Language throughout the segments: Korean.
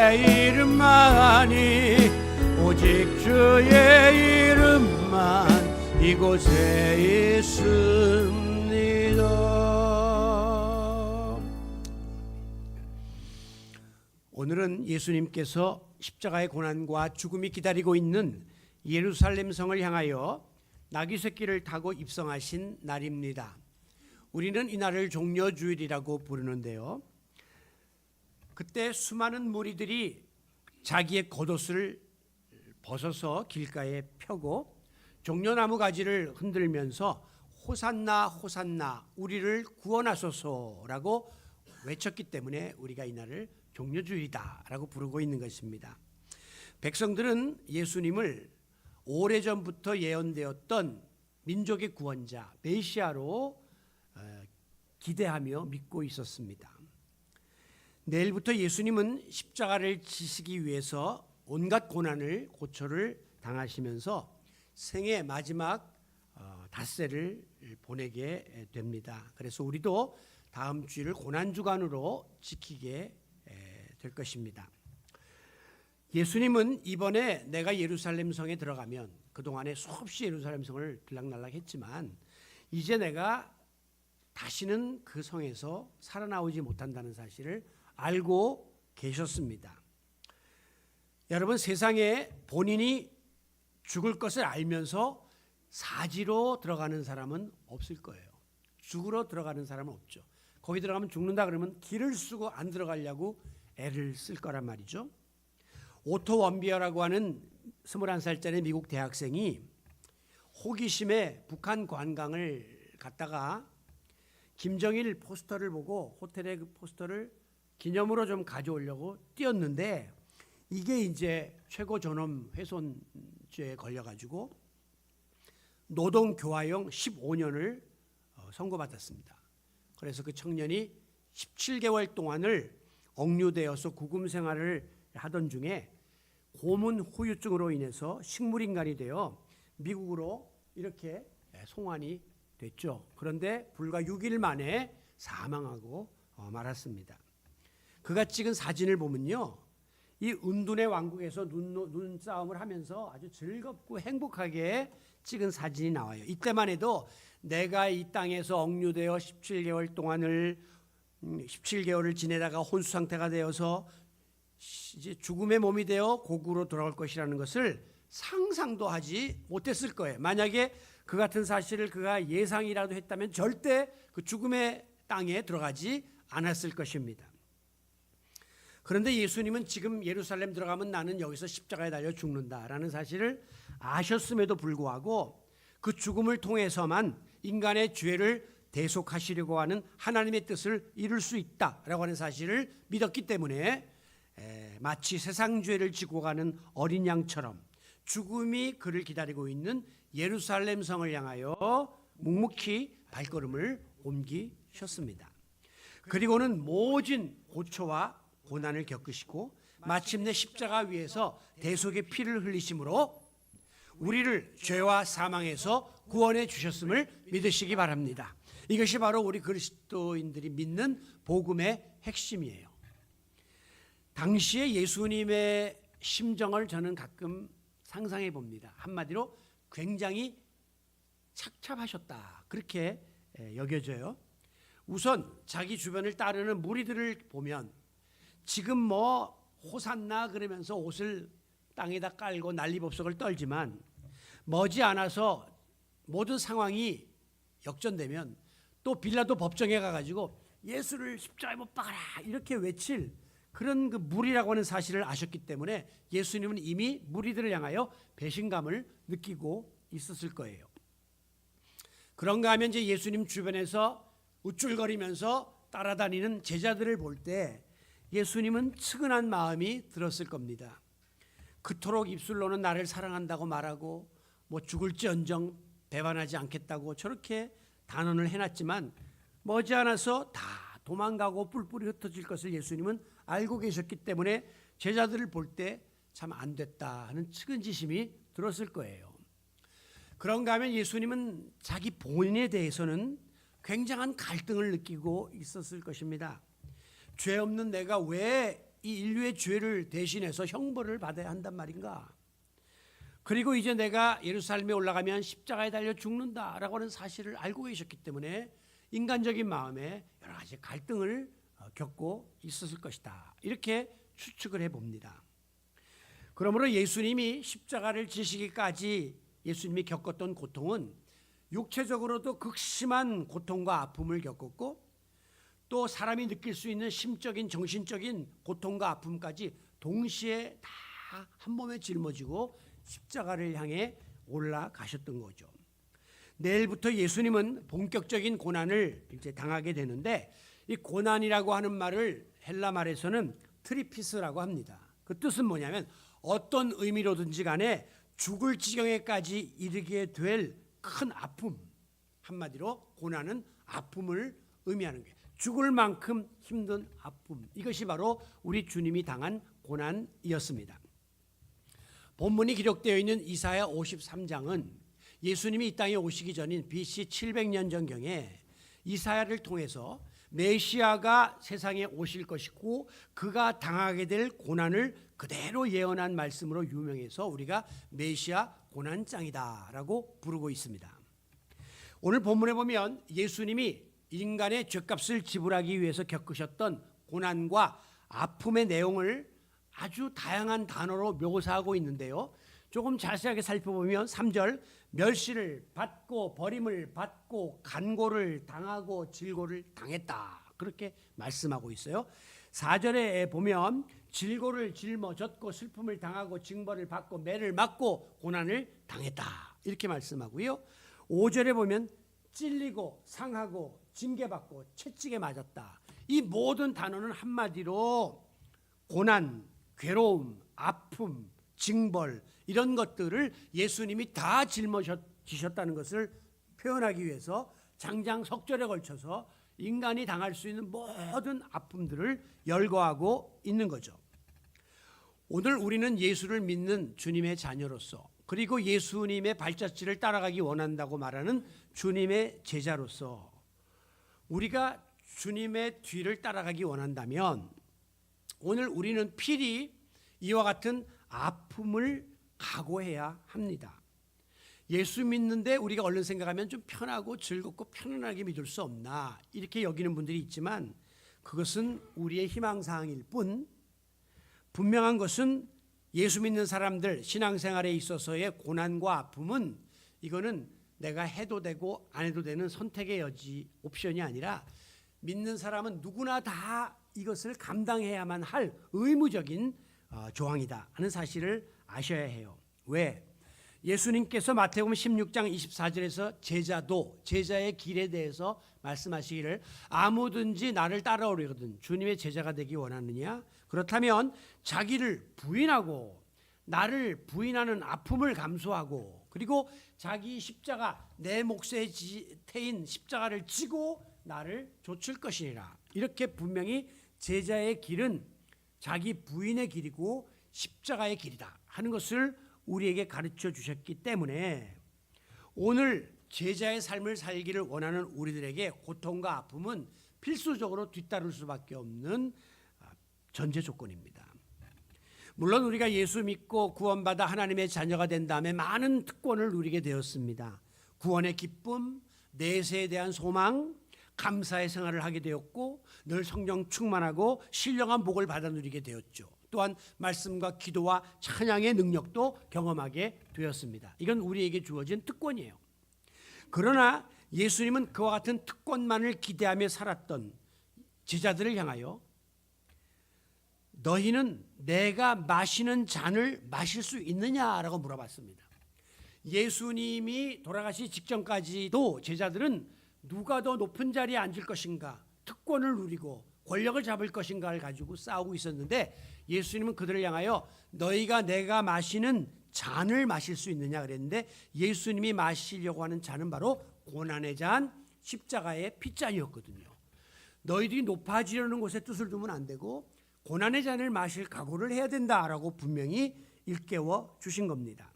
주의 이름만이 오직 주의 이름만 이곳에 있습니다. 오늘은 예수님께서 십자가의 고난과 죽음이 기다리고 있는 예루살렘 성을 향하여 나귀 새끼를 타고 입성하신 날입니다. 우리는 이날을 종려주일이라고 부르는데요. 그때 수많은 무리들이 자기의 겉옷을 벗어서 길가에 펴고 종려나무 가지를 흔들면서 호산나 호산나 우리를 구원하소서라고 외쳤기 때문에 우리가 이날을 종려주일이다라고 부르고 있는 것입니다. 백성들은 예수님을 오래전부터 예언되었던 민족의 구원자 메시아로 기대하며 믿고 있었습니다. 내일부터 예수님은 십자가를 지시기 위해서 온갖 고난을 고초를 당하시면서 생애 마지막 닷새를 보내게 됩니다. 그래서 우리도 다음 주일을 고난주간으로 지키게 될 것입니다. 예수님은 이번에 내가 예루살렘 성에 들어가면, 그동안에 수없이 예루살렘 성을 들락날락 했지만 이제 내가 다시는 그 성에서 살아나오지 못한다는 사실을 알고 계셨습니다. 여러분, 세상에 본인이 죽을 것을 알면서 사지로 들어가는 사람은 없을 거예요. 죽으러 들어가는 사람은 없죠. 거기 들어가면 죽는다 그러면 길을 쓰고 안 들어가려고 애를 쓸 거란 말이죠. 오토 원비어라고 하는 21살짜리 미국 대학생이 호기심에 북한 관광을 갔다가 김정일 포스터를 보고 호텔에 그 포스터를 기념으로 좀 가져오려고 뛰었는데 이게 이제 최고 존엄 훼손죄에 걸려가지고 노동교화형 15년을 선고받았습니다. 그래서 그 청년이 17개월 동안을 억류되어서 구금 생활을 하던 중에 고문 후유증으로 인해서 식물인간이 되어 미국으로 이렇게 송환이 됐죠. 그런데 불과 6일 만에 사망하고 말았습니다. 그가 찍은 사진을 보면요, 이 은둔의 왕국에서 눈싸움을 하면서 아주 즐겁고 행복하게 찍은 사진이 나와요. 이때만 해도 내가 이 땅에서 억류되어 17개월을 지내다가 혼수 상태가 되어서 이제 죽음의 몸이 되어 고국으로 돌아올 것이라는 것을 상상도 하지 못했을 거예요. 만약에 그 같은 사실을 그가 예상이라도 했다면 절대 그 죽음의 땅에 들어가지 않았을 것입니다. 그런데 예수님은 지금 예루살렘 들어가면 나는 여기서 십자가에 달려 죽는다라는 사실을 아셨음에도 불구하고 그 죽음을 통해서만 인간의 죄를 대속하시려고 하는 하나님의 뜻을 이룰 수 있다라고 하는 사실을 믿었기 때문에 마치 세상 죄를 지고 가는 어린 양처럼 죽음이 그를 기다리고 있는 예루살렘 성을 향하여 묵묵히 발걸음을 옮기셨습니다. 그리고는 모진 고초와 고난을 겪으시고 마침내 십자가 위에서 대속의 피를 흘리심으로 우리를 죄와 사망에서 구원해 주셨음을 믿으시기 바랍니다. 이것이 바로 우리 그리스도인들이 믿는 복음의 핵심이에요. 당시에 예수님의 심정을 저는 가끔 상상해 봅니다. 한마디로 굉장히 착잡하셨다, 그렇게 여겨져요. 우선 자기 주변을 따르는 무리들을 보면 지금 뭐 호산나 그러면서 옷을 땅에다 깔고 난리법석을 떨지만 머지않아서 모든 상황이 역전되면 또 빌라도 법정에 가가지고 예수를 십자가에 못 박아라 이렇게 외칠 그런 그 무리라고 하는 사실을 아셨기 때문에 예수님은 이미 무리들을 향하여 배신감을 느끼고 있었을 거예요. 그런가 하면 이제 예수님 주변에서 우쭐거리면서 따라다니는 제자들을 볼 때 예수님은 측은한 마음이 들었을 겁니다. 그토록 입술로는 나를 사랑한다고 말하고 뭐 죽을지언정 배반하지 않겠다고 저렇게 단언을 해놨지만 머지않아서 다 도망가고 뿔뿔이 흩어질 것을 예수님은 알고 계셨기 때문에 제자들을 볼 때 참 안 됐다 하는 측은지심이 들었을 거예요. 그런가 하면 예수님은 자기 본인에 대해서는 굉장한 갈등을 느끼고 있었을 것입니다. 죄 없는 내가 왜 이 인류의 죄를 대신해서 형벌을 받아야 한단 말인가? 그리고 이제 내가 예루살렘에 올라가면 십자가에 달려 죽는다라고 하는 사실을 알고 계셨기 때문에 인간적인 마음에 여러 가지 갈등을 겪고 있었을 것이다. 이렇게 추측을 해봅니다. 그러므로 예수님이 십자가를 지시기까지 예수님이 겪었던 고통은 육체적으로도 극심한 고통과 아픔을 겪었고 또 사람이 느낄 수 있는 심적인 정신적인 고통과 아픔까지 동시에 다 한 몸에 짊어지고 십자가를 향해 올라가셨던 거죠. 내일부터 예수님은 본격적인 고난을 이제 당하게 되는데 이 고난이라고 하는 말을 헬라 말에서는 트리피스라고 합니다. 그 뜻은 뭐냐면 어떤 의미로든지 간에 죽을 지경에까지 이르게 될 큰 아픔, 한마디로 고난은 아픔을 의미하는 거예요. 죽을 만큼 힘든 아픔, 이것이 바로 우리 주님이 당한 고난이었습니다. 본문이 기록되어 있는 이사야 53장은 예수님이 이 땅에 오시기 전인 BC 700년 전경에 이사야를 통해서 메시아가 세상에 오실 것이고 그가 당하게 될 고난을 그대로 예언한 말씀으로 유명해서 우리가 메시아 고난장이다라고 부르고 있습니다. 오늘 본문에 보면 예수님이 인간의 죄값을 지불하기 위해서 겪으셨던 고난과 아픔의 내용을 아주 다양한 단어로 묘사하고 있는데요. 조금 자세하게 살펴보면 3절 멸시를 받고 버림을 받고 간고를 당하고 질고를 당했다. 그렇게 말씀하고 있어요. 4절에 보면 질고를 짊어졌고 슬픔을 당하고 징벌을 받고 매를 맞고 고난을 당했다. 이렇게 말씀하고요. 5절에 보면 찔리고 상하고 징계받고 채찍에 맞았다. 이 모든 단어는 한마디로 고난, 괴로움, 아픔, 징벌 이런 것들을 예수님이 다 짊어지셨다는 것을 표현하기 위해서 장장 석절에 걸쳐서 인간이 당할 수 있는 모든 아픔들을 열거하고 있는 거죠. 오늘 우리는 예수를 믿는 주님의 자녀로서 그리고 예수님의 발자취를 따라가기 원한다고 말하는 주님의 제자로서 우리가 주님의 뒤를 따라가기 원한다면 오늘 우리는 필히 이와 같은 아픔을 각오해야 합니다. 예수 믿는데 우리가 얼른 생각하면 좀 편하고 즐겁고 편안하게 믿을 수 없나 이렇게 여기는 분들이 있지만 그것은 우리의 희망사항일 뿐 분명한 것은 예수 믿는 사람들 신앙생활에 있어서의 고난과 아픔은 이거는 내가 해도 되고 안 해도 되는 선택의 여지 옵션이 아니라 믿는 사람은 누구나 다 이것을 감당해야만 할 의무적인 조항이다 하는 사실을 아셔야 해요. 왜? 예수님께서 마태복음 16장 24절에서 제자의 길에 대해서 말씀하시기를 아무든지 나를 따라오려거든 주님의 제자가 되기 원하느냐? 그렇다면 자기를 부인하고 나를 부인하는 아픔을 감수하고 그리고 자기 십자가 내 몫에 태인 십자가를 지고 나를 좇을 것이니라. 이렇게 분명히 제자의 길은 자기 부인의 길이고 십자가의 길이다 하는 것을 우리에게 가르쳐 주셨기 때문에 오늘 제자의 삶을 살기를 원하는 우리들에게 고통과 아픔은 필수적으로 뒤따를 수밖에 없는 전제 조건입니다. 물론 우리가 예수 믿고 구원받아 하나님의 자녀가 된 다음에 많은 특권을 누리게 되었습니다. 구원의 기쁨, 내세에 대한 소망, 감사의 생활을 하게 되었고 늘 성령 충만하고 신령한 복을 받아 누리게 되었죠. 또한 말씀과 기도와 찬양의 능력도 경험하게 되었습니다. 이건 우리에게 주어진 특권이에요. 그러나 예수님은 그와 같은 특권만을 기대하며 살았던 제자들을 향하여 너희는 내가 마시는 잔을 마실 수 있느냐라고 물어봤습니다. 예수님이 돌아가시 직전까지도 제자들은 누가 더 높은 자리에 앉을 것인가, 특권을 누리고 권력을 잡을 것인가를 가지고 싸우고 있었는데 예수님은 그들을 향하여 너희가 내가 마시는 잔을 마실 수 있느냐 그랬는데 예수님이 마시려고 하는 잔은 바로 고난의 잔, 십자가의 피잔이었거든요. 너희들이 높아지려는 곳에 뜻을 두면 안 되고 고난의 잔을 마실 각오를 해야 된다라고 분명히 일깨워 주신 겁니다.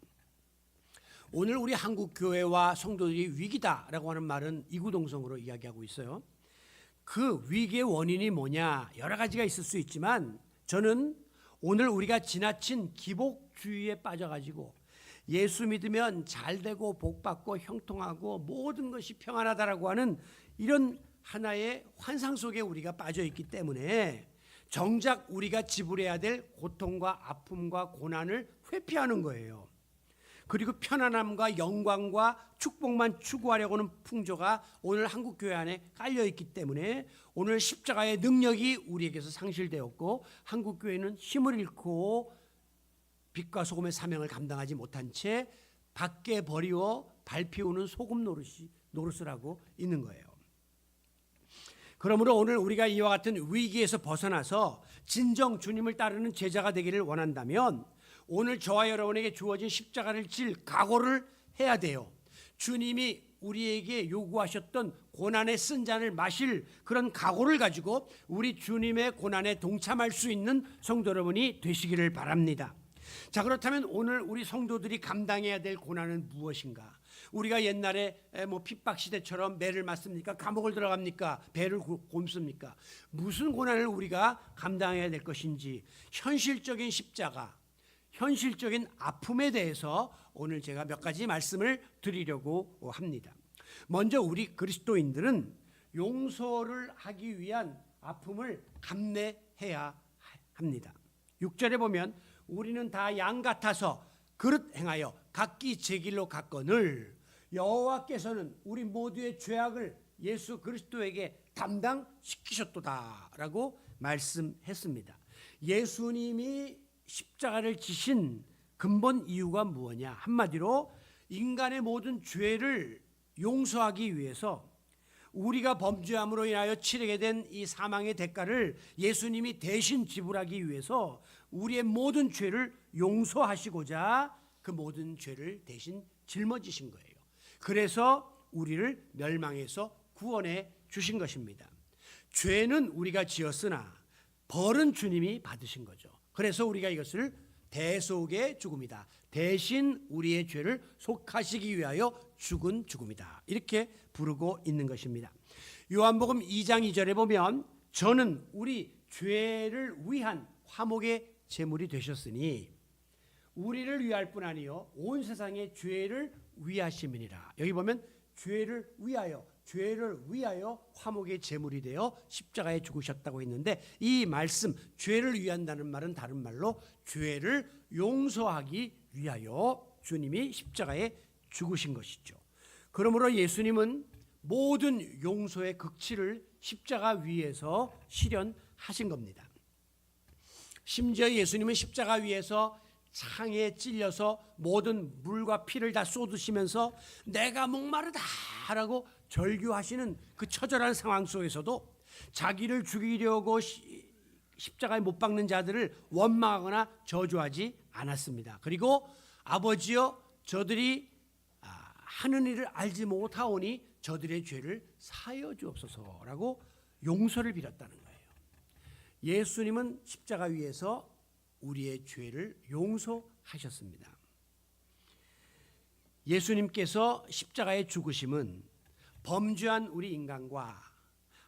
오늘 우리 한국 교회와 성도들이 위기다라고 하는 말은 이구동성으로 이야기하고 있어요. 그 위기의 원인이 뭐냐 여러 가지가 있을 수 있지만 저는 오늘 우리가 지나친 기복주의에 빠져가지고 예수 믿으면 잘되고 복받고 형통하고 모든 것이 평안하다라고 하는 이런 하나의 환상 속에 우리가 빠져 있기 때문에 정작 우리가 지불해야 될 고통과 아픔과 고난을 회피하는 거예요. 그리고 편안함과 영광과 축복만 추구하려고 하는 풍조가 오늘 한국교회 안에 깔려 있기 때문에 오늘 십자가의 능력이 우리에게서 상실되었고 한국교회는 힘을 잃고 빛과 소금의 사명을 감당하지 못한 채 밖에 버리워 밟히우는 소금 노릇을 하고 있는 거예요. 그러므로 오늘 우리가 이와 같은 위기에서 벗어나서 진정 주님을 따르는 제자가 되기를 원한다면 오늘 저와 여러분에게 주어진 십자가를 질 각오를 해야 돼요. 주님이 우리에게 요구하셨던 고난의 쓴 잔을 마실 그런 각오를 가지고 우리 주님의 고난에 동참할 수 있는 성도 여러분이 되시기를 바랍니다. 자, 그렇다면 오늘 우리 성도들이 감당해야 될 고난은 무엇인가? 우리가 옛날에 핍박 시대처럼 매를 맞습니까? 감옥을 들어갑니까? 배를 곪습니까? 무슨 고난을 우리가 감당해야 될 것인지 현실적인 십자가, 현실적인 아픔에 대해서 오늘 제가 몇 가지 말씀을 드리려고 합니다. 먼저 우리 그리스도인들은 용서를 하기 위한 아픔을 감내해야 합니다. 6절에 보면 우리는 다 양 같아서 그릇 행하여 각기 제 길로 갔거늘 여호와께서는 우리 모두의 죄악을 예수 그리스도에게 담당시키셨도다라고 말씀했습니다. 예수님이 십자가를 지신 근본 이유가 무엇냐? 한마디로 인간의 모든 죄를 용서하기 위해서 우리가 범죄함으로 인하여 치르게 된 이 사망의 대가를 예수님이 대신 지불하기 위해서 우리의 모든 죄를 용서하시고자 그 모든 죄를 대신 짊어지신 거예요. 그래서 우리를 멸망에서 구원해 주신 것입니다. 죄는 우리가 지었으나 벌은 주님이 받으신 거죠. 그래서 우리가 이것을 대속의 죽음이다. 대신 우리의 죄를 속하시기 위하여 죽은 죽음이다. 이렇게 부르고 있는 것입니다. 요한복음 2장 2절에 보면 저는 우리 죄를 위한 화목의 제물이 되셨으니 우리를 위할 뿐 아니요 온 세상의 죄를 위하심이니라. 여기 보면 죄를 위하여 화목의 제물이 되어 십자가에 죽으셨다고 했는데 이 말씀 죄를 위한다는 말은 다른 말로 죄를 용서하기 위하여 주님이 십자가에 죽으신 것이죠. 그러므로 예수님은 모든 용서의 극치를 십자가 위에서 실현하신 겁니다. 심지어 예수님은 십자가 위에서 창에 찔려서 모든 물과 피를 다 쏟으시면서 내가 목마르다라고 절규하시는 그 처절한 상황 속에서도 자기를 죽이려고 십자가에 못 박는 자들을 원망하거나 저주하지 않았습니다. 그리고 아버지여 저들이 하는 일을 알지 못하오니 저들의 죄를 사하여 주옵소서라고 용서를 빌었다는 거예요. 예수님은 십자가 위에서 우리의 죄를 용서하셨습니다. 예수님께서 십자가의 죽으심은 범죄한 우리 인간과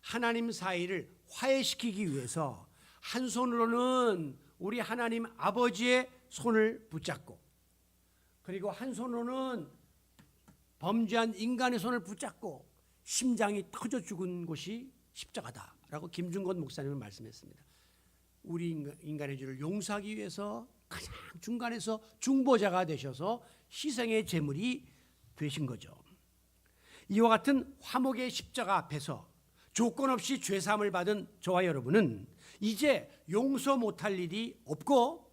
하나님 사이를 화해시키기 위해서 한 손으로는 우리 하나님 아버지의 손을 붙잡고 그리고 한 손으로는 범죄한 인간의 손을 붙잡고 심장이 터져 죽은 곳이 십자가다라고 김중건 목사님은 말씀했습니다. 우리 인간의 죄를 용서하기 위해서 가장 중간에서 중보자가 되셔서 희생의 제물이 되신 거죠. 이와 같은 화목의 십자가 앞에서 조건 없이 죄사함을 받은 저와 여러분은 이제 용서 못할 일이 없고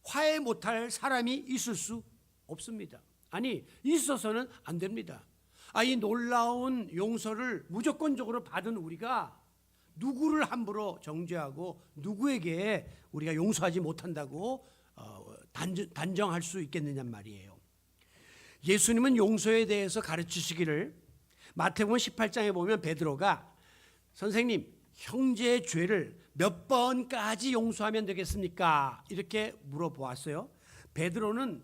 화해 못할 사람이 있을 수 없습니다. 아니 있어서는 안 됩니다. 이 놀라운 용서를 무조건적으로 받은 우리가 누구를 함부로 정죄하고 누구에게 우리가 용서하지 못한다고 단정할 수 있겠느냐 말이에요. 예수님은 용서에 대해서 가르치시기를 마태복음 18장에 보면 베드로가 선생님 형제의 죄를 몇 번까지 용서하면 되겠습니까? 이렇게 물어보았어요. 베드로는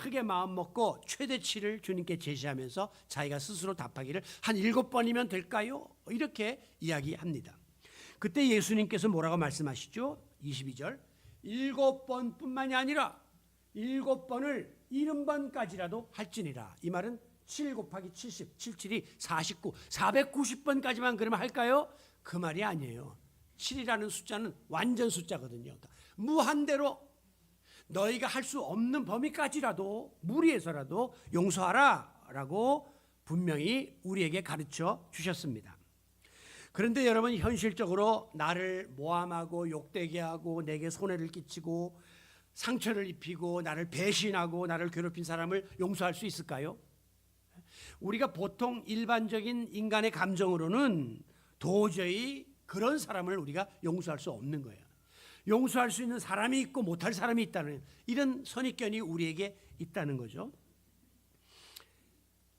크게 마음 먹고 최대치를 주님께 제시하면서 자기가 스스로 답하기를 한 7번이면 될까요? 이렇게 이야기합니다. 그때 예수님께서 뭐라고 말씀하시죠? 22절 7번뿐만이 아니라 7번을 70번까지라도 할지니라. 이 말은 7 곱하기 70, 77이 49, 490번까지만 그러면 할까요? 그 말이 아니에요. 7이라는 숫자는 완전 숫자거든요. 그러니까 무한대로 너희가 할 수 없는 범위까지라도 무리해서라도 용서하라 라고 분명히 우리에게 가르쳐 주셨습니다. 그런데 여러분, 현실적으로 나를 모함하고 욕되게 하고 내게 손해를 끼치고 상처를 입히고 나를 배신하고 나를 괴롭힌 사람을 용서할 수 있을까요? 우리가 보통 일반적인 인간의 감정으로는 도저히 그런 사람을 우리가 용서할 수 없는 거예요. 용서할 수 있는 사람이 있고 못할 사람이 있다는 이런 선입견이 우리에게 있다는 거죠.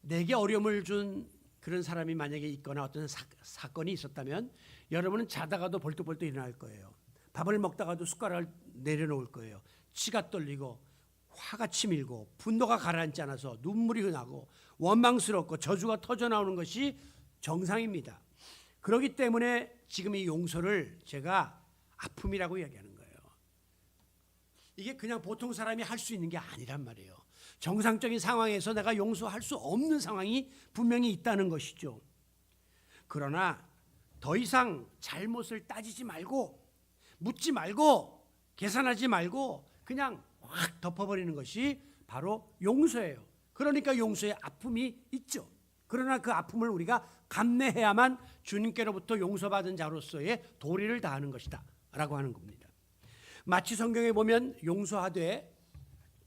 내게 어려움을 준 그런 사람이 만약에 있거나 어떤 사건이 있었다면 여러분은 자다가도 벌떡벌떡 일어날 거예요. 밥을 먹다가도 숟가락을 내려놓을 거예요. 치가 떨리고 화가 치밀고 분노가 가라앉지 않아서 눈물이 나고 원망스럽고 저주가 터져나오는 것이 정상입니다. 그렇기 때문에 지금 이 용서를 제가 아픔이라고 이야기하는 거예요. 이게 그냥 보통 사람이 할 수 있는 게 아니란 말이에요. 정상적인 상황에서 내가 용서할 수 없는 상황이 분명히 있다는 것이죠. 그러나 더 이상 잘못을 따지지 말고 묻지 말고 계산하지 말고 그냥 확 덮어버리는 것이 바로 용서예요. 그러니까 용서에 아픔이 있죠. 그러나 그 아픔을 우리가 감내해야만 주님께로부터 용서받은 자로서의 도리를 다하는 것이다 라고 하는 겁니다. 마치 성경에 보면 용서하되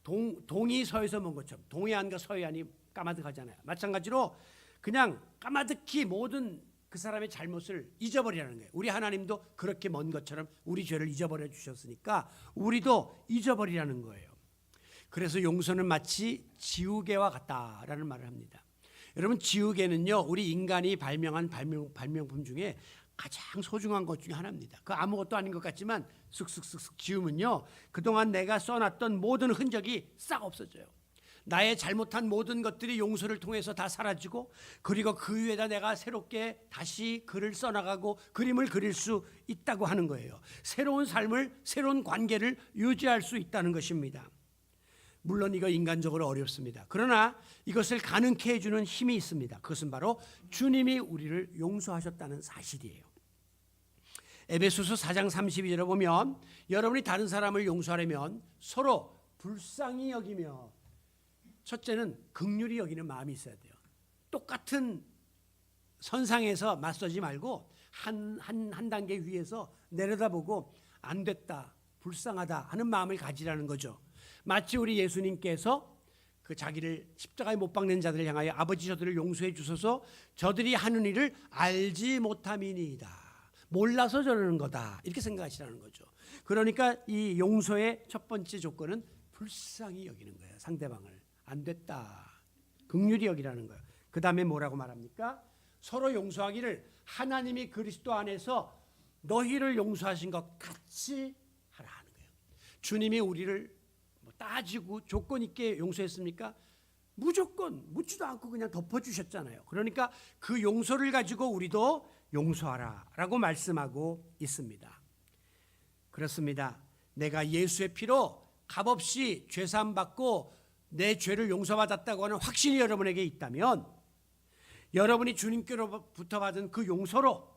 동이 서에서 먼 것처럼 동해안과 서해안이 까마득하잖아요. 마찬가지로 그냥 까마득히 모든 그 사람의 잘못을 잊어버리라는 거예요. 우리 하나님도 그렇게 먼 것처럼 우리 죄를 잊어버려 주셨으니까 우리도 잊어버리라는 거예요. 그래서 용서는 마치 지우개와 같다라는 말을 합니다. 여러분, 지우개는요 우리 인간이 발명한 발명품 중에 가장 소중한 것 중에 하나입니다. 그 아무것도 아닌 것 같지만 쓱쓱쓱쓱 지우면요 그동안 내가 써놨던 모든 흔적이 싹 없어져요. 나의 잘못한 모든 것들이 용서를 통해서 다 사라지고 그리고 그 위에다 내가 새롭게 다시 글을 써나가고 그림을 그릴 수 있다고 하는 거예요. 새로운 삶을, 새로운 관계를 유지할 수 있다는 것입니다. 물론 이거 인간적으로 어렵습니다. 그러나 이것을 가능케 해주는 힘이 있습니다. 그것은 바로 주님이 우리를 용서하셨다는 사실이에요. 에베소서 4장 32절에 보면 여러분이 다른 사람을 용서하려면 서로 불쌍히 여기며, 첫째는 긍휼히 여기는 마음이 있어야 돼요. 똑같은 선상에서 맞서지 말고 한 단계 위에서 내려다보고 안 됐다, 불쌍하다 하는 마음을 가지라는 거죠. 마치 우리 예수님께서 그 자기를 십자가에 못 박는 자들을 향하여 아버지 저들을 용서해 주소서 저들이 하는 일을 알지 못함이니이다. 몰라서 저러는 거다. 이렇게 생각하시라는 거죠. 그러니까 이 용서의 첫 번째 조건은 불쌍히 여기는 거예요. 상대방을. 안 됐다. 긍휼히 여기라는 거예요. 그 다음에 뭐라고 말합니까? 서로 용서하기를 하나님이 그리스도 안에서 너희를 용서하신 것 같이 하라 하는 거예요. 주님이 우리를 따지고 조건 있게 용서했습니까? 무조건 묻지도 않고 그냥 덮어주셨잖아요. 그러니까 그 용서를 가지고 우리도 용서하라 라고 말씀하고 있습니다. 그렇습니다. 내가 예수의 피로 값없이 죄사함 받고 내 죄를 용서받았다고 하는 확신이 여러분에게 있다면 여러분이 주님께로부터 받은 그 용서로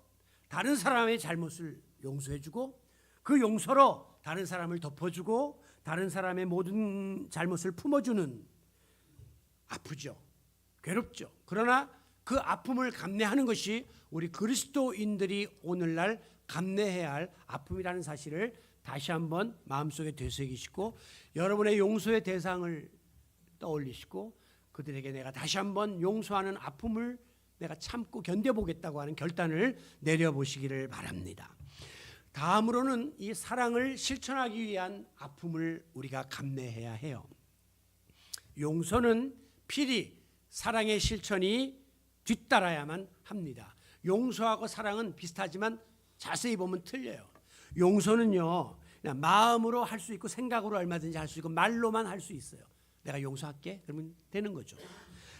다른 사람의 잘못을 용서해주고 그 용서로 다른 사람을 덮어주고 다른 사람의 모든 잘못을 품어주는, 아프죠. 괴롭죠. 그러나 그 아픔을 감내하는 것이 우리 그리스도인들이 오늘날 감내해야 할 아픔이라는 사실을 다시 한번 마음속에 되새기시고 여러분의 용서의 대상을 떠올리시고 그들에게 내가 다시 한번 용서하는 아픔을 내가 참고 견뎌보겠다고 하는 결단을 내려보시기를 바랍니다. 다음으로는 이 사랑을 실천하기 위한 아픔을 우리가 감내해야 해요. 용서는 필히 사랑의 실천이 뒤따라야만 합니다. 용서하고 사랑은 비슷하지만 자세히 보면 틀려요. 용서는요 그냥 마음으로 할 수 있고 생각으로 얼마든지 할 수 있고 말로만 할 수 있어요. 내가 용서할게 그러면 되는 거죠.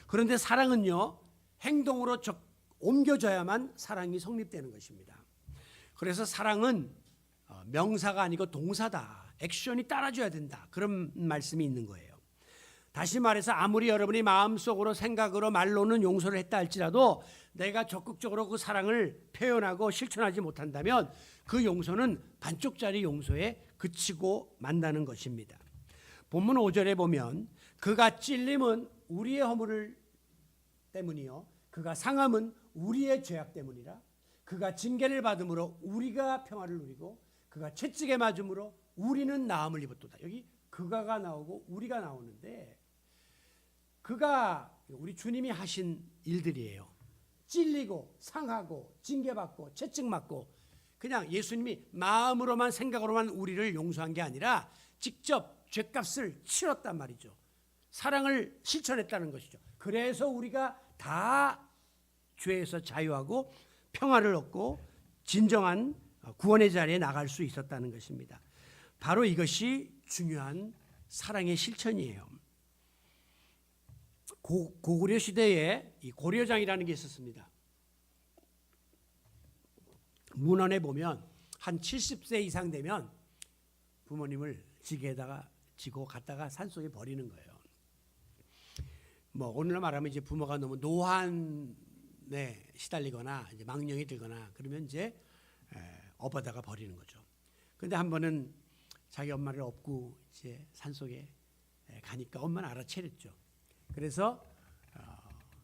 그런데 사랑은요 행동으로 옮겨져야만 사랑이 성립되는 것입니다. 그래서 사랑은 명사가 아니고 동사다. 액션이 따라줘야 된다. 그런 말씀이 있는 거예요. 다시 말해서 아무리 여러분이 마음속으로 생각으로 말로는 용서를 했다 할지라도 내가 적극적으로 그 사랑을 표현하고 실천하지 못한다면 그 용서는 반쪽짜리 용서에 그치고 만다는 것입니다. 본문 5절에 보면 그가 찔림은 우리의 허물 때문이요 그가 상함은 우리의 죄악 때문이라 그가 징계를 받음으로 우리가 평화를 누리고 그가 채찍에 맞음으로 우리는 나음을 입었도다. 여기 그가가 나오고 우리가 나오는데 그가 우리 주님이 하신 일들이에요. 찔리고 상하고 징계받고 채찍맞고 그냥 예수님이 마음으로만 생각으로만 우리를 용서한 게 아니라 직접 죄값을 치렀단 말이죠. 사랑을 실천했다는 것이죠. 그래서 우리가 다 죄에서 자유하고 평화를 얻고 진정한 구원의 자리에 나갈 수 있었다는 것입니다. 바로 이것이 중요한 사랑의 실천이에요. 고구려 시대에 이 고려장이라는 게 있었습니다. 문헌에 보면 한 70세 이상 되면 부모님을 지게에다가 지고 갔다가 산속에 버리는 거예요. 뭐 오늘날 말하면 이제 부모가 너무 노환에 시달리거나 이제 망령이 들거나 그러면 이제 업어다가 버리는 거죠. 그런데 한 번은 자기 엄마를 업고 이제 산속에 가니까 엄마는 알아채렸죠. 그래서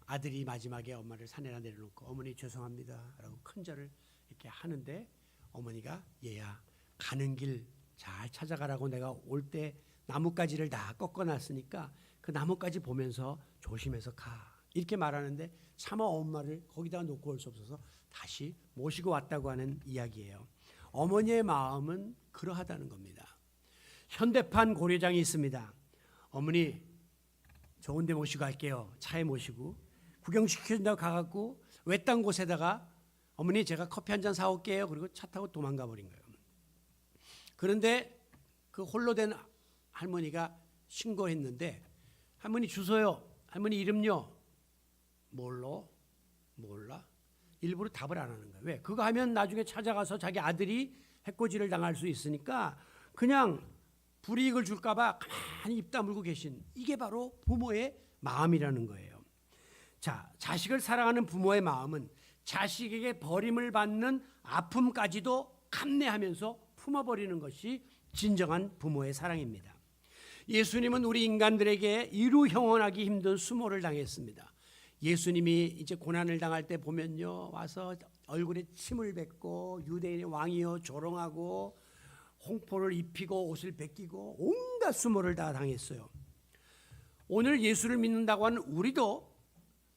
아들이 마지막에 엄마를 산에다 내려놓고 어머니 죄송합니다 라고 큰절을 이렇게 하는데 어머니가 얘야 가는 길 잘 찾아가라고 내가 올 때 나뭇가지를 다 꺾어놨으니까 그 나뭇가지 보면서 조심해서 가 이렇게 말하는데 차마 엄마를 거기다 놓고 올 수 없어서 다시 모시고 왔다고 하는 이야기예요. 어머니의 마음은 그러하다는 겁니다. 현대판 고려장이 있습니다. 어머니 좋은 데 모시고 갈게요. 차에 모시고 구경시켜준다고 가갖고 외딴 곳에다가 어머니 제가 커피 한 잔 사올게요. 그리고 차 타고 도망가 버린 거예요. 그런데 그 홀로 된 할머니가 신고했는데 할머니 주소요. 할머니 이름요. 몰라. 일부러 답을 안 하는 거예요. 왜? 그거 하면 나중에 찾아가서 자기 아들이 해코지를 당할 수 있으니까 그냥 불이익을 줄까 봐 가만히 입 다물고 계신 이게 바로 부모의 마음이라는 거예요. 자, 자식을 사랑하는 부모의 마음은 자식에게 버림을 받는 아픔까지도 감내하면서 품어버리는 것이 진정한 부모의 사랑입니다. 예수님은 우리 인간들에게 이루 형언하기 힘든 수모를 당했습니다. 예수님이 이제 고난을 당할 때 보면요 와서 얼굴에 침을 뱉고 유대인의 왕이여 조롱하고 홍포를 입히고 옷을 벗기고 온갖 수모를 다 당했어요. 오늘 예수를 믿는다고 하는 우리도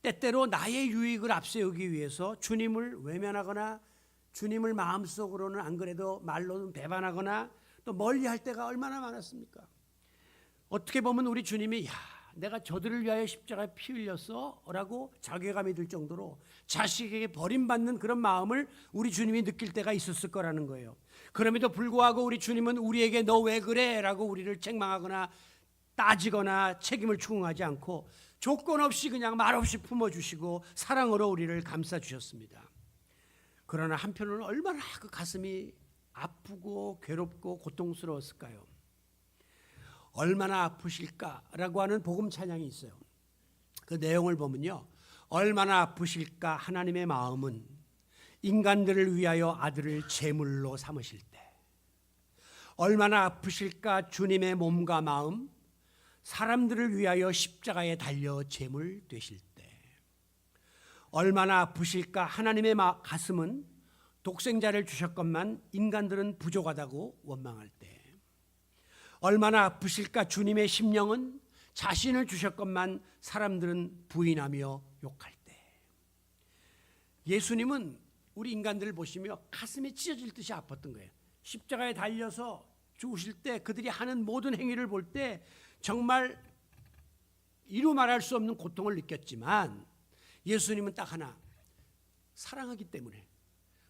때때로 나의 유익을 앞세우기 위해서 주님을 외면하거나 주님을 마음속으로는 안 그래도 말로는 배반하거나 또 멀리할 때가 얼마나 많았습니까? 어떻게 보면 우리 주님이 내가 저들을 위하여 십자가에 피 흘렸어? 라고 자괴감이 들 정도로 자식에게 버림받는 그런 마음을 우리 주님이 느낄 때가 있었을 거라는 거예요. 그럼에도 불구하고 우리 주님은 우리에게 너 왜 그래? 라고 우리를 책망하거나 따지거나 책임을 추궁하지 않고 조건 없이 그냥 말없이 품어주시고 사랑으로 우리를 감싸주셨습니다. 그러나 한편으로는 얼마나 그 가슴이 아프고 괴롭고 고통스러웠을까요? 얼마나 아프실까라고 하는 복음 찬양이 있어요. 그 내용을 보면요. 얼마나 아프실까 하나님의 마음은 인간들을 위하여 아들을 제물로 삼으실 때 얼마나 아프실까 주님의 몸과 마음 사람들을 위하여 십자가에 달려 제물 되실 때 얼마나 아프실까 하나님의 가슴은 독생자를 주셨건만 인간들은 부족하다고 원망할 때 얼마나 아프실까 주님의 심령은 자신을 주셨건만 사람들은 부인하며 욕할 때 예수님은 우리 인간들을 보시며 가슴이 찢어질 듯이 아팠던 거예요. 십자가에 달려서 죽으실 때 그들이 하는 모든 행위를 볼 때 정말 이루 말할 수 없는 고통을 느꼈지만 예수님은 딱 하나 사랑하기 때문에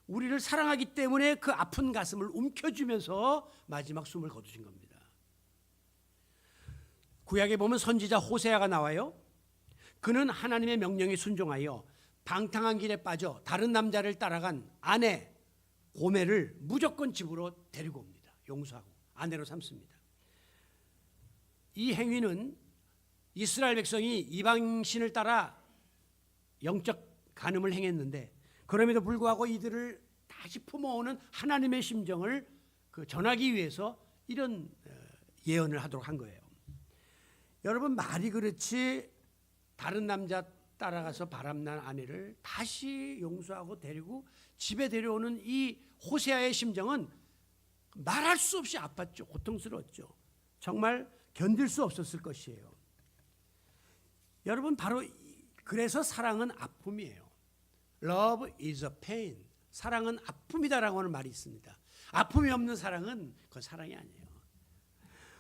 우리를 사랑하기 때문에 그 아픈 가슴을 움켜쥐면서 마지막 숨을 거두신 겁니다. 구약에 보면 선지자 호세아가 나와요. 그는 하나님의 명령에 순종하여 방탕한 길에 빠져 다른 남자를 따라간 아내 고멜을 무조건 집으로 데리고 옵니다. 용서하고 아내로 삼습니다. 이 행위는 이스라엘 백성이 이방신을 따라 영적 간음을 행했는데 그럼에도 불구하고 이들을 다시 품어오는 하나님의 심정을 전하기 위해서 이런 예언을 하도록 한 거예요. 여러분, 말이 그렇지 다른 남자 따라가서 바람난 아내를 다시 용서하고 데리고 집에 데려오는 이 호세아의 심정은 말할 수 없이 아팠죠. 고통스러웠죠. 정말 견딜 수 없었을 것이에요. 여러분, 바로 그래서 사랑은 아픔이에요. Love is a pain. 사랑은 아픔이다라고 하는 말이 있습니다. 아픔이 없는 사랑은 그건 사랑이 아니에요.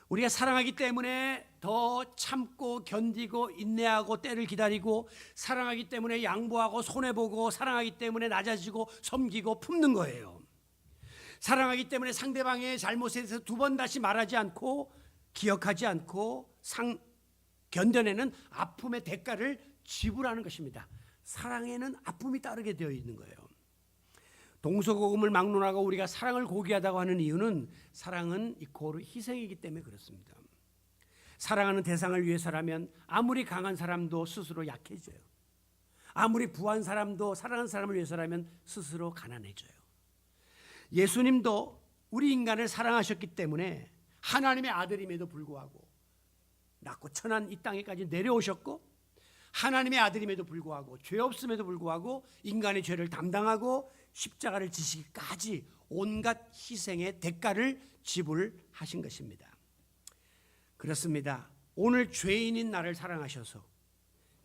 우리가 사랑하기 때문에 더 참고 견디고 인내하고 때를 기다리고, 사랑하기 때문에 양보하고 손해보고, 사랑하기 때문에 낮아지고 섬기고 품는 거예요. 사랑하기 때문에 상대방의 잘못에 대해서 두 번 다시 말하지 않고 기억하지 않고 견뎌내는 아픔의 대가를 지불하는 것입니다. 사랑에는 아픔이 따르게 되어 있는 거예요. 동서고금을 막론하고 우리가 사랑을 고귀하다고 하는 이유는 사랑은 이코르 희생이기 때문에 그렇습니다. 사랑하는 대상을 위해서라면 아무리 강한 사람도 스스로 약해져요. 아무리 부한 사람도 사랑하는 사람을 위해서라면 스스로 가난해져요. 예수님도 우리 인간을 사랑하셨기 때문에 하나님의 아들임에도 불구하고 낮고 천한 이 땅에까지 내려오셨고, 하나님의 아들임에도 불구하고 죄 없음에도 불구하고 인간의 죄를 담당하고 십자가를 지시기까지 온갖 희생의 대가를 지불하신 것입니다. 그렇습니다. 오늘 죄인인 나를 사랑하셔서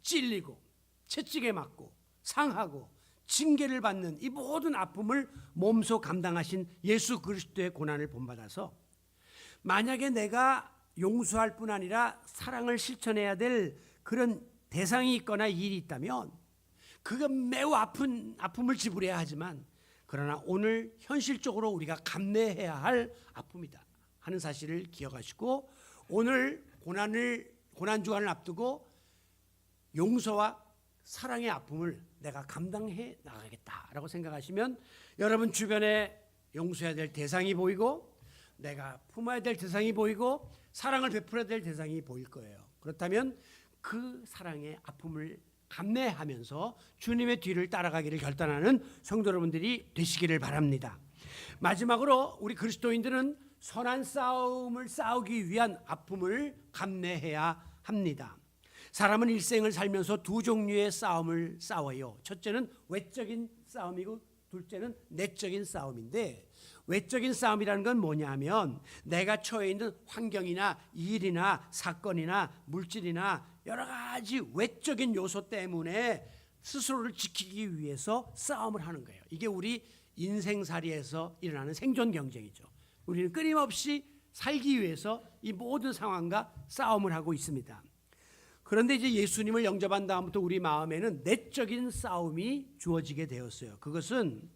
찔리고 채찍에 맞고 상하고 징계를 받는 이 모든 아픔을 몸소 감당하신 예수 그리스도의 고난을 본받아서, 만약에 내가 용서할 뿐 아니라 사랑을 실천해야 될 그런 대상이 있거나 일이 있다면 그건 매우 아픔을 지불해야 하지만, 그러나 오늘 현실적으로 우리가 감내해야 할 아픔이다 하는 사실을 기억하시고, 오늘 고난 주간을 앞두고 용서와 사랑의 아픔을 내가 감당해 나가겠다라고 생각하시면, 여러분 주변에 용서해야 될 대상이 보이고 내가 품어야 될 대상이 보이고 사랑을 베풀어야 될 대상이 보일 거예요. 그렇다면 그 사랑의 아픔을 감내하면서 주님의 뒤를 따라가기를 결단하는 성도 여러분들이 되시기를 바랍니다. 마지막으로 우리 그리스도인들은 선한 싸움을 싸우기 위한 아픔을 감내해야 합니다. 사람은 일생을 살면서 두 종류의 싸움을 싸워요. 첫째는 외적인 싸움이고 둘째는 내적인 싸움인데, 외적인 싸움이라는 건 뭐냐면 내가 처해 있는 환경이나 일이나 사건이나 물질이나 여러 가지 외적인 요소 때문에 스스로를 지키기 위해서 싸움을 하는 거예요. 이게 우리 인생살이에서 일어나는 생존 경쟁이죠. 우리는 끊임없이 살기 위해서 이 모든 상황과 싸움을 하고 있습니다. 그런데 이제 예수님을 영접한 다음부터 우리 마음에는 내적인 싸움이 주어지게 되었어요. 그것은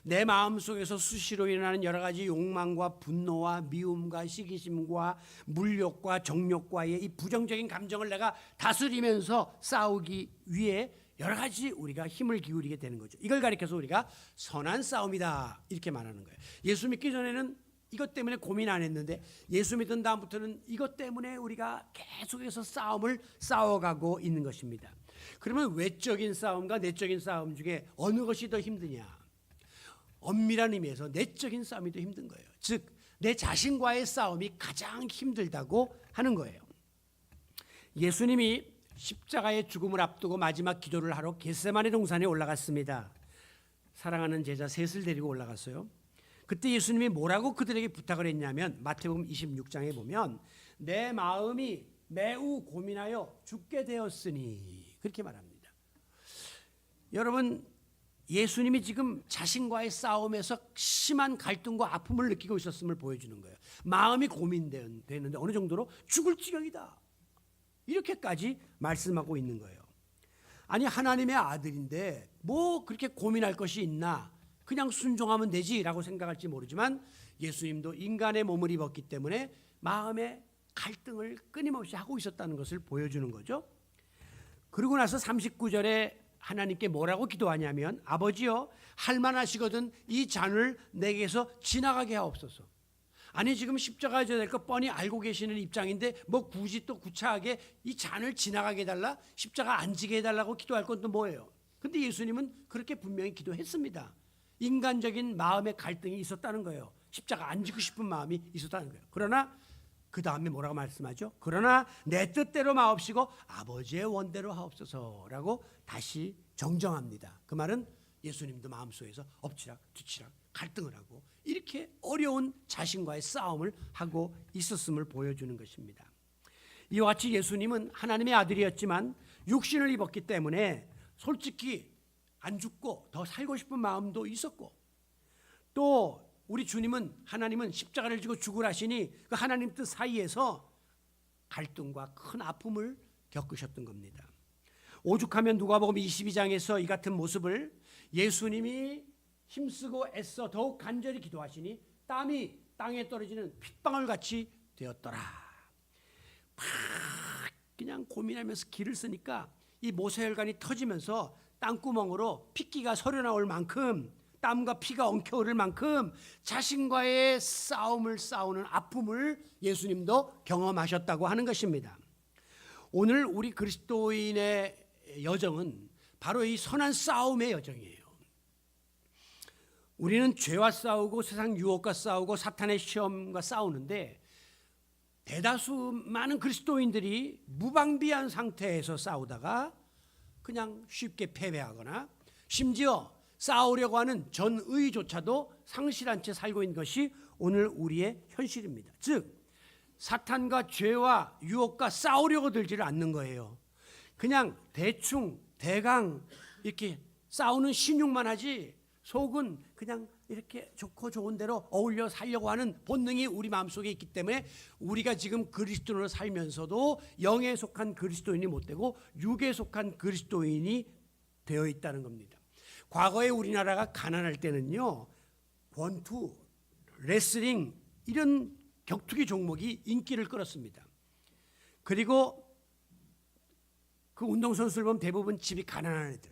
내 마음속에서 수시로 일어나는 여러 가지 욕망과 분노와 미움과 시기심과 물욕과 정욕과의 이 부정적인 감정을 내가 다스리면서 싸우기 위해 여러 가지 우리가 힘을 기울이게 되는 거죠. 이걸 가리켜서 우리가 선한 싸움이다 이렇게 말하는 거예요. 예수 믿기 전에는 이것 때문에 고민 안 했는데 예수 믿은 다음부터는 이것 때문에 우리가 계속해서 싸움을 싸워가고 있는 것입니다. 그러면 외적인 싸움과 내적인 싸움 중에 어느 것이 더 힘드냐? 엄밀한 의미에서 내적인 싸움이 더 힘든 거예요. 즉 내 자신과의 싸움이 가장 힘들다고 하는 거예요. 예수님이 십자가의 죽음을 앞두고 마지막 기도를 하러 겟세마네 동산에 올라갔습니다. 사랑하는 제자 셋을 데리고 올라갔어요. 그때 예수님이 뭐라고 그들에게 부탁을 했냐면 마태복음 26장에 보면 내 마음이 매우 고민하여 죽게 되었으니 그렇게 말합니다. 여러분, 예수님이 지금 자신과의 싸움에서 심한 갈등과 아픔을 느끼고 있었음을 보여주는 거예요. 마음이 고민되는데 어느 정도로 죽을 지경이다 이렇게까지 말씀하고 있는 거예요. 아니, 하나님의 아들인데 뭐 그렇게 고민할 것이 있나, 그냥 순종하면 되지라고 생각할지 모르지만 예수님도 인간의 몸을 입었기 때문에 마음의 갈등을 끊임없이 하고 있었다는 것을 보여주는 거죠. 그러고 나서 39절에 하나님께 뭐라고 기도하냐면 아버지여 할만하시거든 이 잔을 내게서 지나가게 하옵소서. 아니 지금 십자가에 져야 될 거 뻔히 알고 계시는 입장인데 뭐 굳이 또 구차하게 이 잔을 지나가게 해달라, 십자가 안 지게 해달라고 기도할 건 또 뭐예요? 근데 예수님은 그렇게 분명히 기도했습니다. 인간적인 마음의 갈등이 있었다는 거예요. 십자가 안 지고 싶은 마음이 있었다는 거예요. 그러나 그 다음에 뭐라고 말씀하죠? 그러나 내 뜻대로 마옵시고 아버지의 원대로 하옵소서라고 다시 정정합니다. 그 말은 예수님도 마음속에서 엎치락 뒤치락 갈등을 하고 이렇게 어려운 자신과의 싸움을 하고 있었음을 보여주는 것입니다. 이와 같이 예수님은 하나님의 아들이었지만 육신을 입었기 때문에 솔직히 안 죽고 더 살고 싶은 마음도 있었고, 또 우리 주님은 하나님은 십자가를 지고 죽으라시니 그 하나님 뜻 사이에서 갈등과 큰 아픔을 겪으셨던 겁니다. 오죽하면 누가복음 22장에서 이 같은 모습을 예수님이 힘쓰고 애써 더욱 간절히 기도하시니 땀이 땅에 떨어지는 핏방울 같이 되었더라. 막 그냥 고민하면서 기를 쓰니까 이 모세혈관이 터지면서 땅구멍으로 핏기가 서려나올 만큼, 땀과 피가 엉켜오를 만큼 자신과의 싸움을 싸우는 아픔을 예수님도 경험하셨다고 하는 것입니다. 오늘 우리 그리스도인의 여정은 바로 이 선한 싸움의 여정이에요. 우리는 죄와 싸우고 세상 유혹과 싸우고 사탄의 시험과 싸우는데, 대다수 많은 그리스도인들이 무방비한 상태에서 싸우다가 그냥 쉽게 패배하거나 심지어 싸우려고 하는 전의조차도 상실한 채 살고 있는 것이 오늘 우리의 현실입니다. 즉 사탄과 죄와 유혹과 싸우려고 들지를 않는 거예요. 그냥 대충 대강 이렇게 싸우는 신용만 하지 속은 그냥 이렇게 좋고 좋은 대로 어울려 살려고 하는 본능이 우리 마음속에 있기 때문에 우리가 지금 그리스도인으로 살면서도 영에 속한 그리스도인이 못 되고 육에 속한 그리스도인이 되어 있다는 겁니다. 과거에 우리나라가 가난할 때는요, 권투, 레슬링 이런 격투기 종목이 인기를 끌었습니다. 그리고 그 운동선수를 보면 대부분 집이 가난한 애들,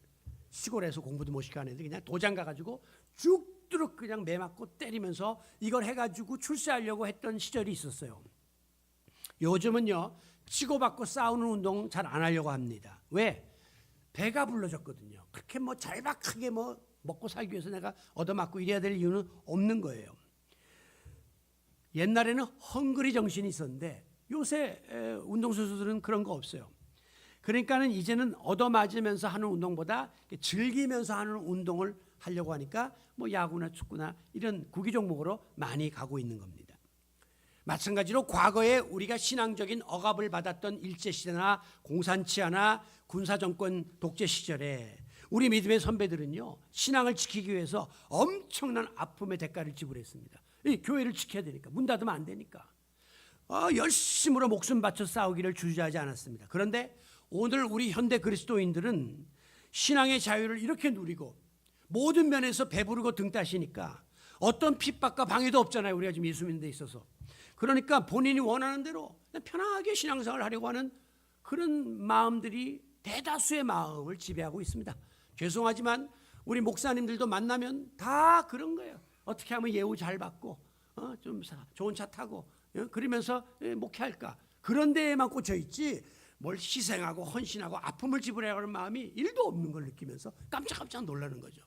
시골에서 공부도 못 시키는 애들 그냥 도장 가가지고 죽도록 그냥 매 맞고 때리면서 이걸 해가지고 출세하려고 했던 시절이 있었어요. 요즘은요, 치고받고 싸우는 운동 잘 안 하려고 합니다. 왜? 배가 불러졌거든요. 그렇게 뭐 잘박하게 뭐 먹고 살기 위해서 내가 얻어맞고 이래야 될 이유는 없는 거예요. 옛날에는 헝그리 정신이 있었는데 요새 운동선수들은 그런 거 없어요. 그러니까는 이제는 얻어맞으면서 하는 운동보다 즐기면서 하는 운동을 하려고 하니까 뭐 야구나 축구나 이런 구기 종목으로 많이 가고 있는 겁니다. 마찬가지로 과거에 우리가 신앙적인 억압을 받았던 일제시대나 공산치하나 군사정권 독재 시절에 우리 믿음의 선배들은요, 신앙을 지키기 위해서 엄청난 아픔의 대가를 지불했습니다. 이 교회를 지켜야 되니까, 문 닫으면 안 되니까 열심으로 목숨 바쳐 싸우기를 주저하지 않았습니다. 그런데 오늘 우리 현대 그리스도인들은 신앙의 자유를 이렇게 누리고 모든 면에서 배부르고 등 따시니까 어떤 핍박과 방해도 없잖아요. 우리가 지금 예수 믿는 데 있어서. 그러니까 본인이 원하는 대로 편하게 신앙생활을 하려고 하는 그런 마음들이 대다수의 마음을 지배하고 있습니다. 죄송하지만 우리 목사님들도 만나면 다 그런 거예요. 어떻게 하면 예우 잘 받고 좀 좋은 차 타고 그러면서 목회할까, 그런 데에만 꽂혀 있지 뭘 희생하고 헌신하고 아픔을 지불해야 하는 마음이 1도 없는 걸 느끼면서 깜짝깜짝 놀라는 거죠.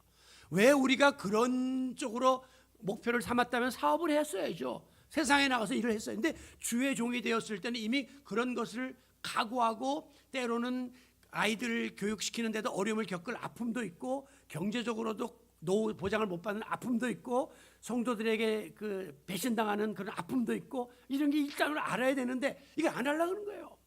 왜 우리가 그런 쪽으로 목표를 삼았다면 사업을 했어야죠. 세상에 나가서 일을 했어요. 근데 주의 종이 되었을 때는 이미 그런 것을 각오하고, 때로는 아이들 교육시키는 데도 어려움을 겪을 아픔도 있고, 경제적으로도 노후 보장을 못 받는 아픔도 있고, 성도들에게 그 배신당하는 그런 아픔도 있고, 이런 게 일단은 알아야 되는데 이거 안 하려고 하는 거예요.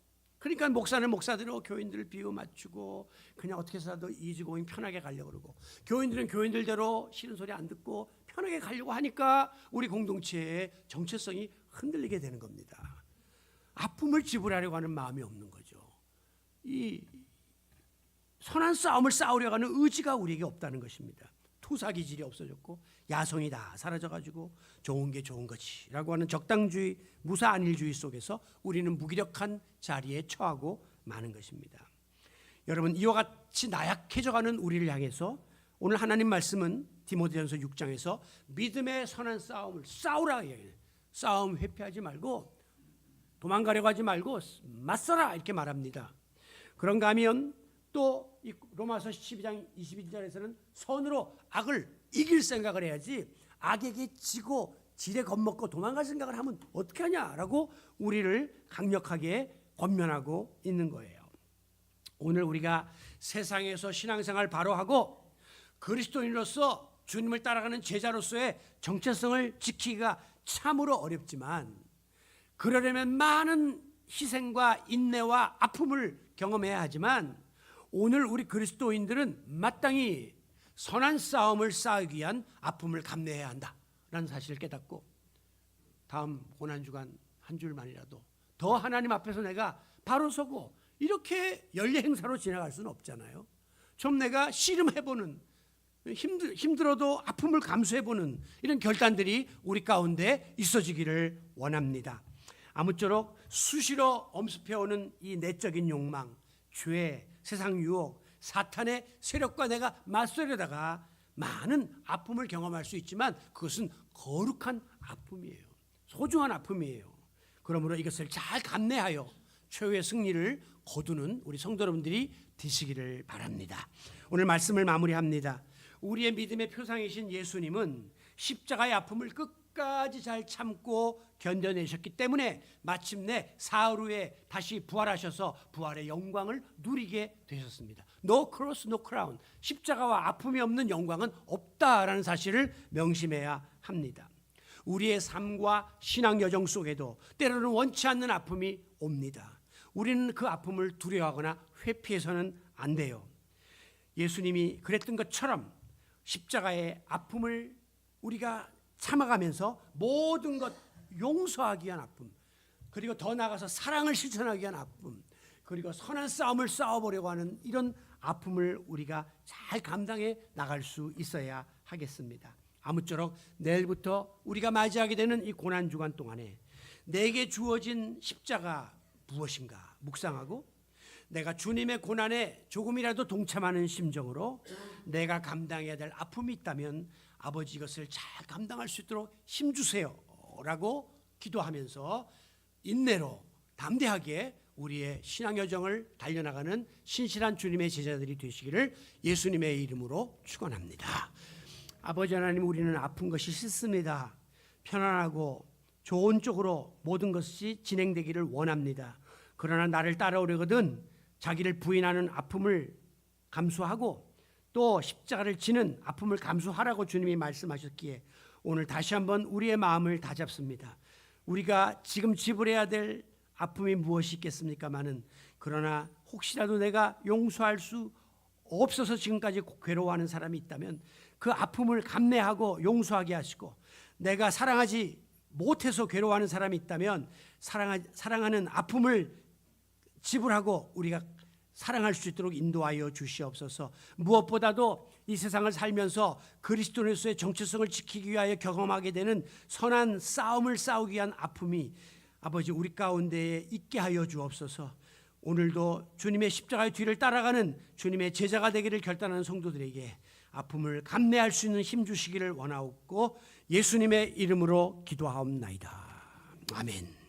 그러니까 목사는 목사대로 교인들을 비유 맞추고 그냥 어떻게 해서라도 이지고잉 편하게 가려고 그러고, 교인들은 교인들대로 싫은 소리 안 듣고 편하게 가려고 하니까 우리 공동체의 정체성이 흔들리게 되는 겁니다. 아픔을 지불하려고 하는 마음이 없는 거죠. 이 선한 싸움을 싸우려고 하는 의지가 우리에게 없다는 것입니다. 투사 기질이 없어졌고 야성이 다 사라져가지고 좋은 게 좋은 거지라고 하는 적당주의, 무사안일주의 속에서 우리는 무기력한 자리에 처하고 마는 것입니다. 여러분, 이와 같이 나약해져가는 우리를 향해서 오늘 하나님 말씀은 디모데전서 6장에서 믿음의 선한 싸움을 싸우라 이야기해요. 싸움 회피하지 말고 도망가려고 하지 말고 맞서라 이렇게 말합니다. 그런가 하면 또 이 로마서 12장 21절에서는 선으로 악을 이길 생각을 해야지 악에게 지고 지레 겁먹고 도망갈 생각을 하면 어떻게 하냐라고 우리를 강력하게 권면하고 있는 거예요. 오늘 우리가 세상에서 신앙생활 바로 하고 그리스도인으로서 주님을 따라가는 제자로서의 정체성을 지키기가 참으로 어렵지만 그러려면 많은 희생과 인내와 아픔을 경험해야 하지만 오늘 우리 그리스도인들은 마땅히 선한 싸움을 싸우기 위한 아픔을 감내해야 한다라는 사실을 깨닫고 다음 고난주간 한 줄만이라도 더 하나님 앞에서 내가 바로 서고 이렇게 연례 행사로 지나갈 수는 없잖아요. 좀 내가 씨름해보는 힘들어도 아픔을 감수해보는 이런 결단들이 우리 가운데 있어지기를 원합니다. 아무쪼록 수시로 엄습해오는 이 내적인 욕망, 죄, 세상 유혹, 사탄의 세력과 내가 맞서려다가 많은 아픔을 경험할 수 있지만 그것은 거룩한 아픔이에요. 소중한 아픔이에요. 그러므로 이것을 잘 감내하여 최후의 승리를 거두는 우리 성도 여러분들이 되시기를 바랍니다. 오늘 말씀을 마무리합니다. 우리의 믿음의 표상이신 예수님은 십자가의 아픔을 끝까지 잘 참고 견뎌내셨기 때문에 마침내 사흘 후에 다시 부활하셔서 부활의 영광을 누리게 되셨습니다. No cross, no crown. 십자가와 아픔이 없는 영광은 없다라는 사실을 명심해야 합니다. 우리의 삶과 신앙 여정 속에도 때로는 원치 않는 아픔이 옵니다. 우리는 그 아픔을 두려워하거나 회피해서는 안 돼요. 예수님이 그랬던 것처럼 십자가의 아픔을 우리가 참아가면서 모든 것 용서하기 위한 아픔, 그리고 더 나아가서 사랑을 실천하기 위한 아픔, 그리고 선한 싸움을 싸워보려고 하는 이런 아픔을 우리가 잘 감당해 나갈 수 있어야 하겠습니다. 아무쪼록 내일부터 우리가 맞이하게 되는 이 고난주간 동안에 내게 주어진 십자가 무엇인가 묵상하고 내가 주님의 고난에 조금이라도 동참하는 심정으로 내가 감당해야 될 아픔이 있다면 아버지 이것을 잘 감당할 수 있도록 힘주세요 라고 기도하면서 인내로 담대하게 우리의 신앙 여정을 달려나가는 신실한 주님의 제자들이 되시기를 예수님의 이름으로 축원합니다. 아버지 하나님, 우리는 아픈 것이 싫습니다. 편안하고 좋은 쪽으로 모든 것이 진행되기를 원합니다. 그러나 나를 따라오려거든 자기를 부인하는 아픔을 감수하고 또 십자가를 지는 아픔을 감수하라고 주님이 말씀하셨기에 오늘 다시 한번 우리의 마음을 다잡습니다. 우리가 지금 지불해야 될 아픔이 무엇이 있겠습니까마는 그러나 혹시라도 내가 용서할 수 없어서 지금까지 괴로워하는 사람이 있다면 그 아픔을 감내하고 용서하게 하시고 내가 사랑하지 못해서 괴로워하는 사람이 있다면 사랑하는 아픔을 지불하고 우리가 사랑할 수 있도록 인도하여 주시옵소서. 무엇보다도 이 세상을 살면서 그리스도인으로서의 정체성을 지키기 위하여 경험하게 되는 선한 싸움을 싸우기 위한 아픔이 아버지 우리 가운데에 있게 하여 주옵소서. 오늘도 주님의 십자가의 뒤를 따라가는 주님의 제자가 되기를 결단하는 성도들에게 아픔을 감내할 수 있는 힘 주시기를 원하옵고 예수님의 이름으로 기도하옵나이다. 아멘.